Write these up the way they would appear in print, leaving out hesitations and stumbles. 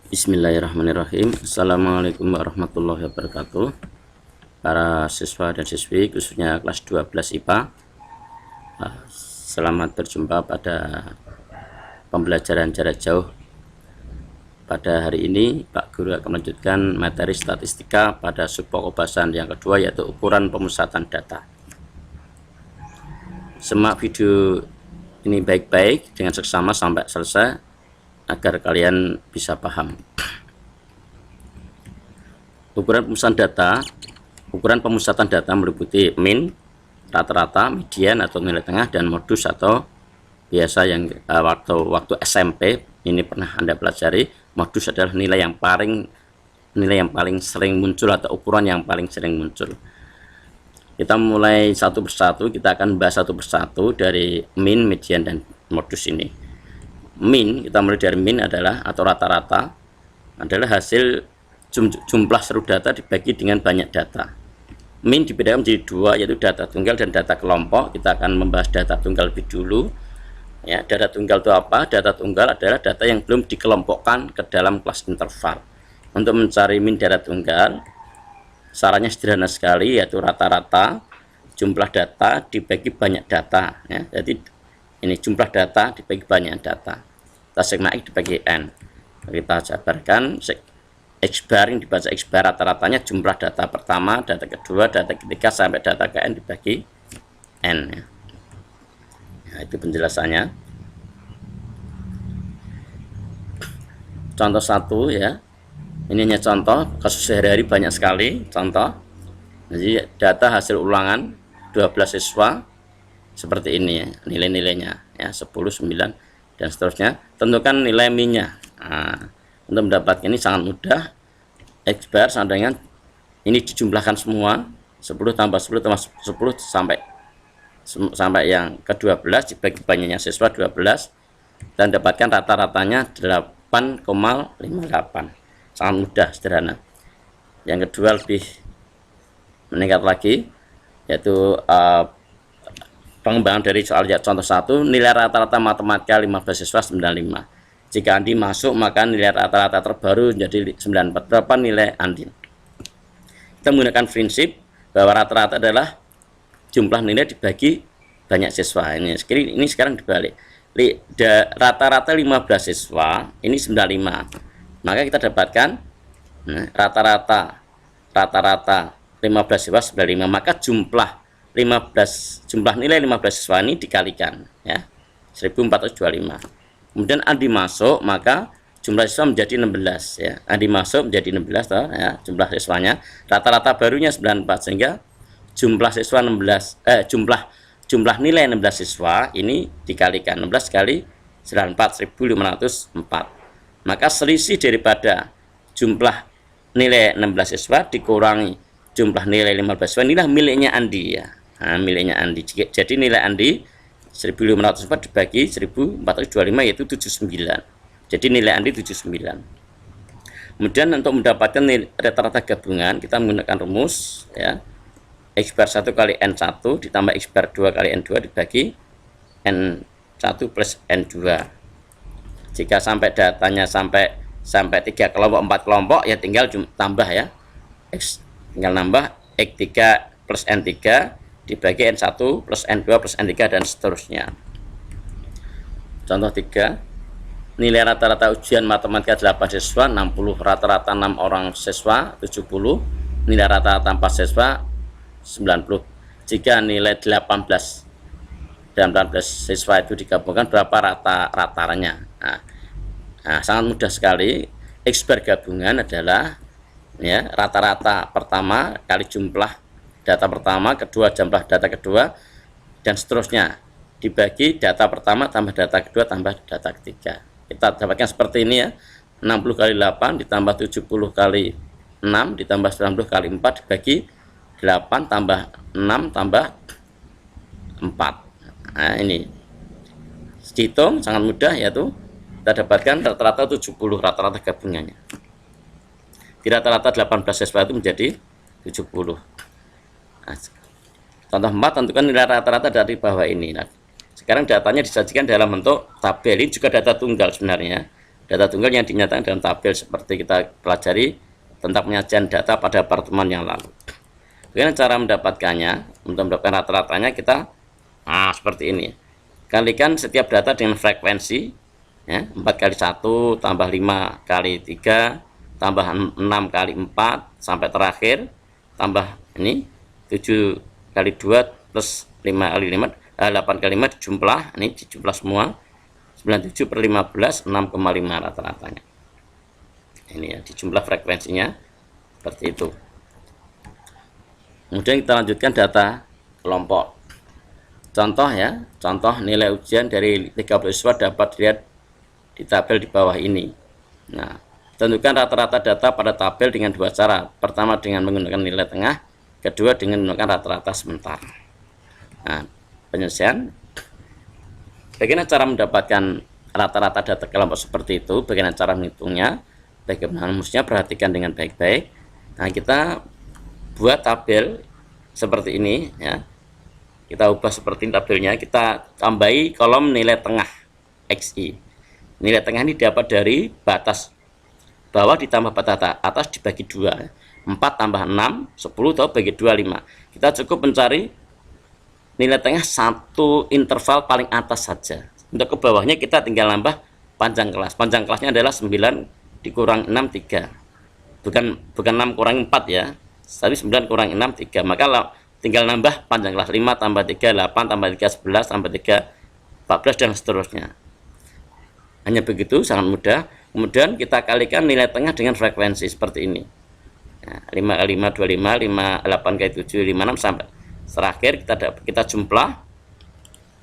Bismillahirrahmanirrahim. Assalamualaikum warahmatullahi wabarakatuh. Para siswa dan siswi khususnya kelas 12 IPA, selamat berjumpa pada pembelajaran jarak jauh. Pada hari ini Pak Guru akan melanjutkan materi statistika pada subpokok bahasan yang kedua, yaitu ukuran pemusatan data. Simak video ini baik-baik dengan seksama sampai selesai agar kalian bisa paham. Ukuran pemusatan data meliputi min, rata-rata, median atau nilai tengah, dan modus atau biasa yang waktu SMP ini pernah Anda pelajari. Modus adalah nilai yang paling sering muncul atau ukuran yang paling sering muncul. Kita mulai satu persatu, kita akan bahas satu persatu dari min, median, dan modus ini. Min, kita mulai dari min adalah atau rata-rata adalah hasil jumlah seluruh data dibagi dengan banyak data. Min dibedakan menjadi dua, yaitu data tunggal dan data kelompok. Kita akan membahas data tunggal lebih dulu. Ya, data tunggal itu apa? Data tunggal adalah data yang belum dikelompokkan ke dalam kelas interval. Untuk mencari min data tunggal, sarannya sederhana sekali, yaitu rata-rata jumlah data dibagi banyak data. Ya, jadi ini jumlah data dibagi banyak data. Kita sigma X dibagi N. Kita jabarkan X bar yang dibaca X bar rata-ratanya jumlah data pertama, data kedua, data ketiga sampai data ke N dibagi N. Ya. Nah, itu penjelasannya. Contoh satu ya. Ini hanya contoh, kasus sehari-hari banyak sekali contoh. Jadi data hasil ulangan 12 siswa seperti ini ya, nilai-nilainya ya, 10, 9 dan seterusnya. Tentukan nilai min-nya. Nah, untuk mendapatkan ini sangat mudah. X bar sama dengan ini dijumlahkan semua, 10 tambah 10 tambah 10 sampai yang ke-12 dibagi banyaknya siswa 12 dan dapatkan rata-ratanya 8,58. Sangat mudah, sederhana. Yang kedua lebih meningkat lagi, yaitu pengembangan dari soal contoh 1, nilai rata-rata matematika 15 siswa 95. Jika Andi masuk, maka nilai rata-rata terbaru menjadi 94. Berapa nilai Andi? Kita menggunakan prinsip bahwa rata-rata adalah jumlah nilai dibagi banyak siswa. Ini sekarang dibalik. Rata-rata 15 siswa, ini 95. Maka kita dapatkan rata-rata 15 siswa 95. Maka jumlah nilai 15 siswa ini dikalikan ya, 1425. Kemudian Andi masuk, maka jumlah siswa menjadi 16 ya. Andi masuk menjadi 16 toh, ya, jumlah siswanya. Rata-rata barunya 94 sehingga jumlah siswa jumlah nilai 16 siswa ini dikalikan 16 kali 94, 1504. Maka selisih daripada jumlah nilai 16 siswa dikurangi jumlah nilai 15 siswa, inilah miliknya Andi ya. Nah, miliknya Andi. Jadi nilai Andi 1504 dibagi 1425 yaitu 79. Jadi nilai Andi 79. Kemudian untuk mendapatkan rata-rata gabungan kita menggunakan rumus ya. X bar 1 kali N1 ditambah X bar 2 kali N2 dibagi N1 plus N2. Jika sampai datanya sampai 3 kelompok, 4 kelompok ya tinggal tambah ya. X tinggal nambah X3 plus N3 dibagi N1 plus N2 plus N3 dan seterusnya. Contoh 3, nilai rata-rata ujian matematika 8 siswa 60, rata-rata 6 orang siswa 70, nilai rata-rata 4 siswa 90. Jika nilai 18 siswa itu digabungkan, berapa rata-ratanya? Nah, sangat mudah sekali. X bar gabungan adalah ya, rata-rata pertama kali jumlah data pertama, kedua jumlah data kedua, dan seterusnya dibagi data pertama tambah data kedua tambah data ketiga. Kita dapatkan seperti ini ya, 60 kali 8 ditambah 70 kali 6 ditambah 90 kali 4 dibagi 8 tambah 6 tambah 4. Nah, ini dihitung sangat mudah, yaitu kita dapatkan rata-rata 70 rata-rata gabungannya. Di rata-rata 18 siswa itu menjadi 70. Nah, contoh 4, tentukan nilai rata-rata dari bawah ini. Nah, sekarang datanya disajikan dalam bentuk tabel. Ini juga data tunggal sebenarnya. data tunggal yang dinyatakan dalam tabel seperti kita pelajari tentang penyajian data pada pertemuan yang lalu. Bagaimana cara mendapatkannya? Untuk mendapatkan rata-ratanya kita seperti ini. Kalikan setiap data dengan frekuensi ya, 4 kali 1 tambah 5 kali 3 tambah 6 kali 4 sampai terakhir tambah ini 7 kali 2 plus 5 kali 5 8 kali 5 dijumlah, ini dijumlah semua 97 per 15 6,5 rata-ratanya. Ini ya dijumlah frekuensinya seperti itu. Kemudian kita lanjutkan data kelompok. Contoh ya, contoh nilai ujian dari 30 siswa dapat dilihat di tabel di bawah ini. Nah, tentukan rata-rata data pada tabel dengan dua cara. Pertama dengan menggunakan nilai tengah, kedua dengan menggunakan rata-rata sementara. Nah, penyelesaian. Bagaimana cara mendapatkan rata-rata data kelompok seperti itu? Bagaimana cara menghitungnya? Bagaimana rumusnya? Perhatikan dengan baik-baik. Nah, kita buat tabel seperti ini ya. Kita ubah seperti tabelnya, kita tambahi kolom nilai tengah XI. Nilai tengah ini dapat dari batas bawah ditambah batas atas dibagi 2. 4 tambah 6, 10 atau bagi 2, 5. Kita cukup mencari nilai tengah satu interval paling atas saja. Untuk ke bawahnya kita tinggal nambah panjang kelas. Panjang kelasnya adalah 9 dikurang 6, 3. Bukan 6 kurang 4 ya. Tapi 9 kurang 6, 3. Maka tinggal nambah panjang kelas 5 tambah 3, 8 tambah 3, 11 tambah 3, 14 dan seterusnya. Hanya begitu, sangat mudah. Kemudian kita kalikan nilai tengah dengan frekuensi seperti ini. Nah, 5 kali 5, 25, 5, 8 kali 7, 56 sampai terakhir kita jumlah.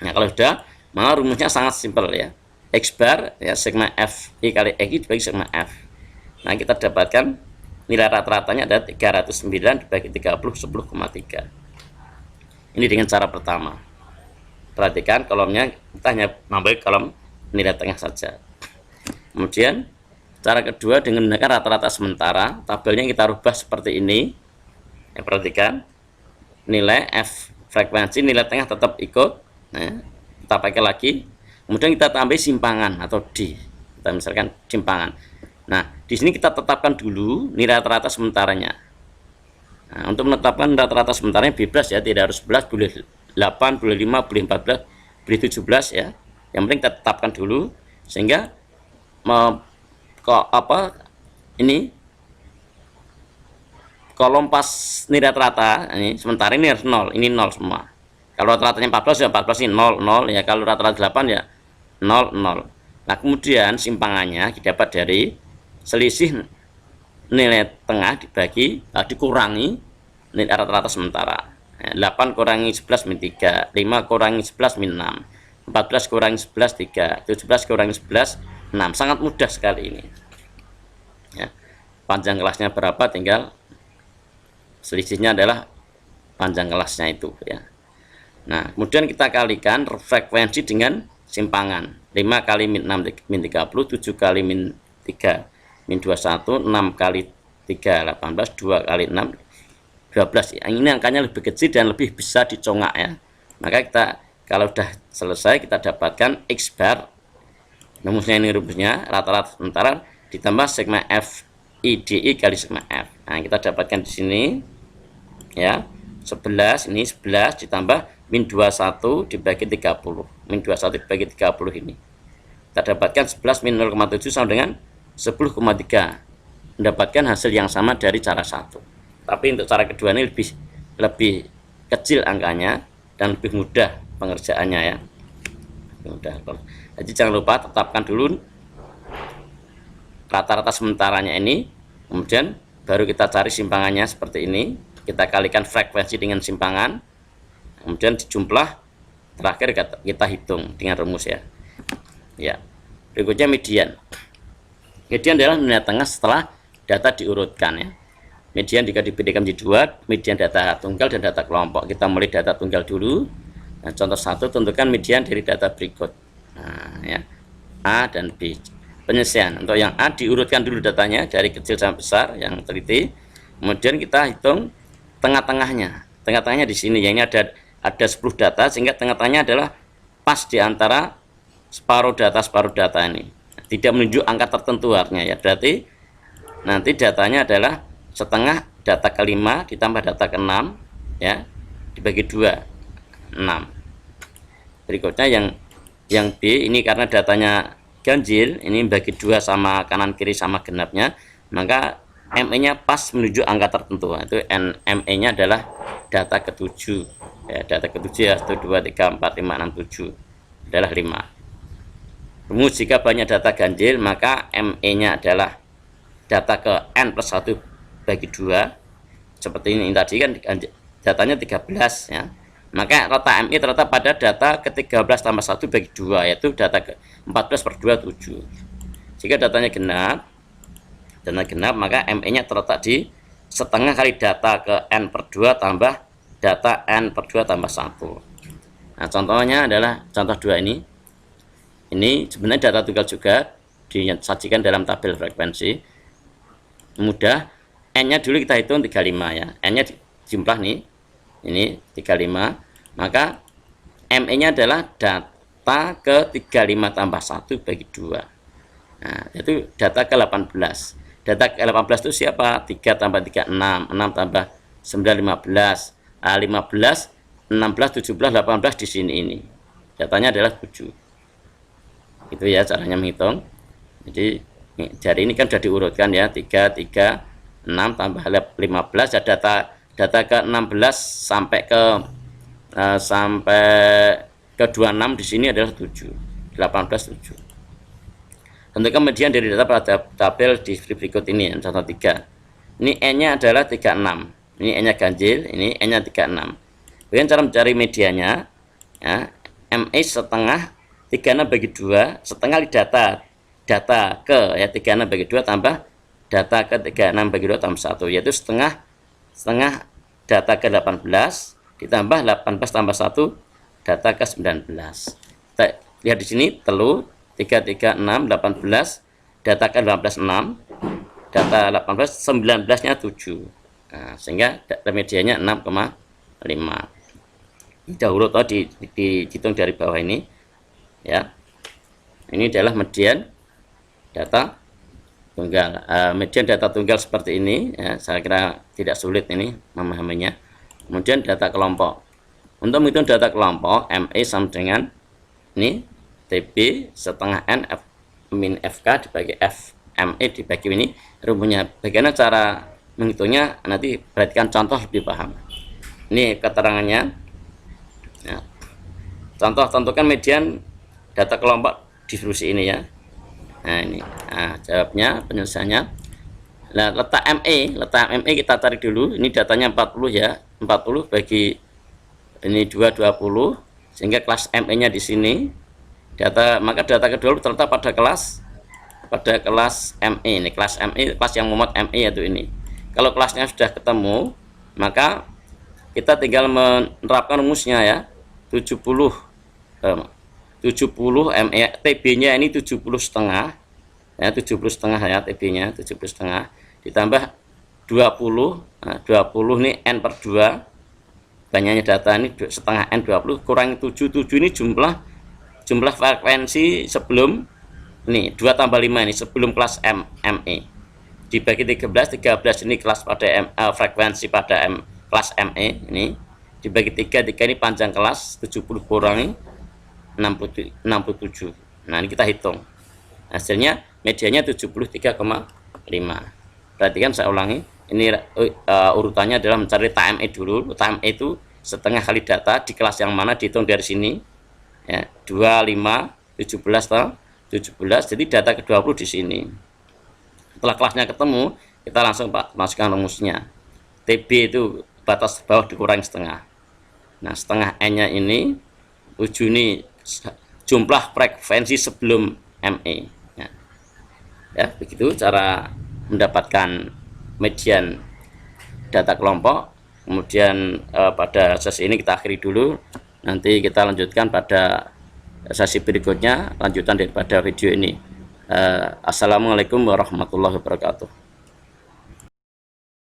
Nah, kalau sudah, maka rumusnya sangat simpel ya. X bar ya sigma F I kali X dibagi sigma F. Nah, kita dapatkan nilai rata-ratanya ada 309 dibagi 30, 10,3. Ini dengan cara pertama. Perhatikan kolomnya, kita hanya menambah kolom nilai tengah saja. Kemudian cara kedua dengan menggunakan rata-rata sementara, tabelnya kita rubah seperti ini. Ya, perhatikan nilai F frekuensi, nilai tengah tetap ikut. Nah, kita pakai lagi. Kemudian kita tambah simpangan atau D. Kita misalkan simpangan. Nah, di sini kita tetapkan dulu nilai rata-rata sementaranya. Nah, untuk menetapkan rata-rata sementaranya bebas ya, tidak harus 11, boleh 8, boleh 5, boleh 14, boleh 17 ya. Yang penting kita tetapkan dulu sehingga ini kolom pas nilai rata-rata ini sementara ini harus 0, ini 0 semua. Kalau rata-ratanya 14 ya 14 ini 0, 0 ya, kalau rata-rata 8 ya 0, 0. Nah, kemudian simpangannya didapat dari selisih nilai tengah dikurangi nilai rata-rata sementara. 8 kurangi 11 min 3, 5 kurangi 11 min 6, 14 kurangi 11 3, 17 kurangi 11 6. Sangat mudah sekali ini ya. Panjang kelasnya berapa, tinggal selisihnya adalah panjang kelasnya itu ya. Nah, kemudian kita kalikan frekuensi dengan simpangan. 5 kali min 6 min 30, 7 kali min 3 min 21, 6 kali 3 18, 2 kali 6 12 ya. Ini angkanya lebih kecil dan lebih bisa dicongak ya. Maka kita kalau sudah selesai kita dapatkan X bar. Rumusnya ini rumusnya rata-rata sementara ditambah sigma F IDI kali sigma F. Nah, kita dapatkan di sini ya. 11 ini 11 ditambah min 21 dibagi 30. Min 21 dibagi 30 ini. Kita dapatkan 11 min 0,7 sama dengan 10,3. Mendapatkan hasil yang sama dari cara satu. Tapi untuk cara kedua ini lebih kecil angkanya dan lebih mudah pengerjaannya ya. Mudah. Jadi jangan lupa tetapkan dulu rata-rata sementaranya ini, kemudian baru kita cari simpangannya seperti ini. Kita kalikan frekuensi dengan simpangan, kemudian dijumlah, terakhir kita hitung dengan rumus ya. Ya. Berikutnya median. Median adalah nilai tengah setelah data diurutkan ya. Median jika dibedakan menjadi dua, median data tunggal dan data kelompok. Kita mulai data tunggal dulu. Nah, contoh 1, tentukan median dari data berikut. Nah, ya. A dan B. Penyelesaian. Untuk yang A diurutkan dulu datanya dari kecil sampai besar yang teliti. Kemudian kita hitung tengah-tengahnya. Tengah-tengahnya di sini. Yang ini ada 10 data sehingga tengah-tengahnya adalah pas di antara separuh data ini. tidak menunjuk angka tertentu artinya ya. Berarti nanti datanya adalah setengah data ke-5 ditambah data ke-6 ya, dibagi 2, 6. Berikutnya yang B ini karena datanya ganjil, ini bagi 2 sama kanan kiri sama genapnya, maka ME-nya pas menunjuk angka tertentu. Itu ME-nya adalah data ke-7 ya, data ke-7 ya, 1 2 3 4 5 6 7 adalah 5. Kemudian jika banyak data ganjil, maka ME-nya adalah data ke N plus 1 bagi 2, seperti ini tadi kan datanya 13 ya, maka rata ME terletak pada data ke-13 tambah 1 bagi 2, yaitu data ke-14 per 2 7. Jika datanya genap, maka ME-nya terletak di setengah kali data ke N per 2 tambah data N per 2 tambah 1. Nah, contohnya adalah contoh 2 ini. Ini sebenarnya data tunggal juga, disajikan dalam tabel frekuensi. Mudah, N-nya dulu kita hitung 35 ya. N-nya jumlah nih, ini 35. Maka ME-nya adalah data ke 35 tambah 1 bagi 2. Nah, itu data ke 18. Data ke 18 itu siapa? 3 tambah 3, 6. 6 tambah 9, 15. 15, 16, 17, 18 di sini ini. Datanya adalah 7. Itu ya caranya menghitung. Jadi jari ini kan sudah diurutkan ya, 3 3 6 tambah 15 ya, data ke 16 sampai ke 26 di sini adalah 7. 18 7. Tentukan median dari data pada tabel di berikut ini contoh 3. Ini N-nya adalah 36. Ini N-nya ganjil, ini N-nya 36. Kemudian cara mencari medianya ya, ME setengah 36 bagi 2, setengah data ke ya 36 bagi 2 tambah data ke 36 bagi 2 tambah 1, yaitu setengah data ke 18 ditambah 18 tambah 1 data ke 19. Kita lihat di sini telu 3 3 6 18, data ke 18 6, data 18 19 nya 7. Nah, sehingga medianya 6,5. Ini dahulu tadi dihitung dari bawah ini ya. Ini adalah median data tunggal. Median data tunggal seperti ini ya, saya kira tidak sulit ini memahaminya. Kemudian data kelompok. Untuk menghitung data kelompok, ME sama dengan ini TB setengah N F min FK dibagi F ME dibagi ini rumusnya. Bagaimana cara menghitungnya, nanti perhatikan contoh lebih paham. Ini keterangannya ya. Contoh, tentukan median data kelompok distribusi ini ya. Nah ini, nah jawabnya penyelesaiannya. Nah letak ME kita cari dulu. Ini datanya 40 ya, 40 bagi ini 20, sehingga kelas ME nya di sini. Maka data kedua terletak pada kelas ME. Ini kelas ME, kelas yang memuat ME yaitu ini. Kalau kelasnya sudah ketemu, maka kita tinggal menerapkan rumusnya ya. 70 ME, TB-nya ini 70 setengah ya, 70 setengah ya, TB-nya 70 setengah ditambah 20. Nah, 20 ini N per 2, banyaknya data ini setengah N 20 kurangi 7 ini jumlah frekuensi sebelum ini 2 tambah 5 ini sebelum kelas ME dibagi 13 ini kelas pada frekuensi pada kelas ME ini dibagi 3 ini panjang kelas 70 kurangi 67. Nah ini kita hitung hasilnya, medianya 73,5. Perhatikan saya ulangi, ini urutannya adalah mencari TME dulu. TME itu setengah kali data di kelas yang mana, dihitung dari sini ya, 25 17 atau 17, jadi data ke-20 di sini. Setelah kelasnya ketemu, kita langsung masukkan rumusnya. TB itu batas bawah dikurangi setengah. Nah setengah N nya ini 7 ini jumlah frekuensi sebelum ME ya, begitu cara mendapatkan median data kelompok. Kemudian pada sesi ini kita akhiri dulu, nanti kita lanjutkan pada sesi berikutnya lanjutan daripada video ini. Assalamualaikum warahmatullahi wabarakatuh.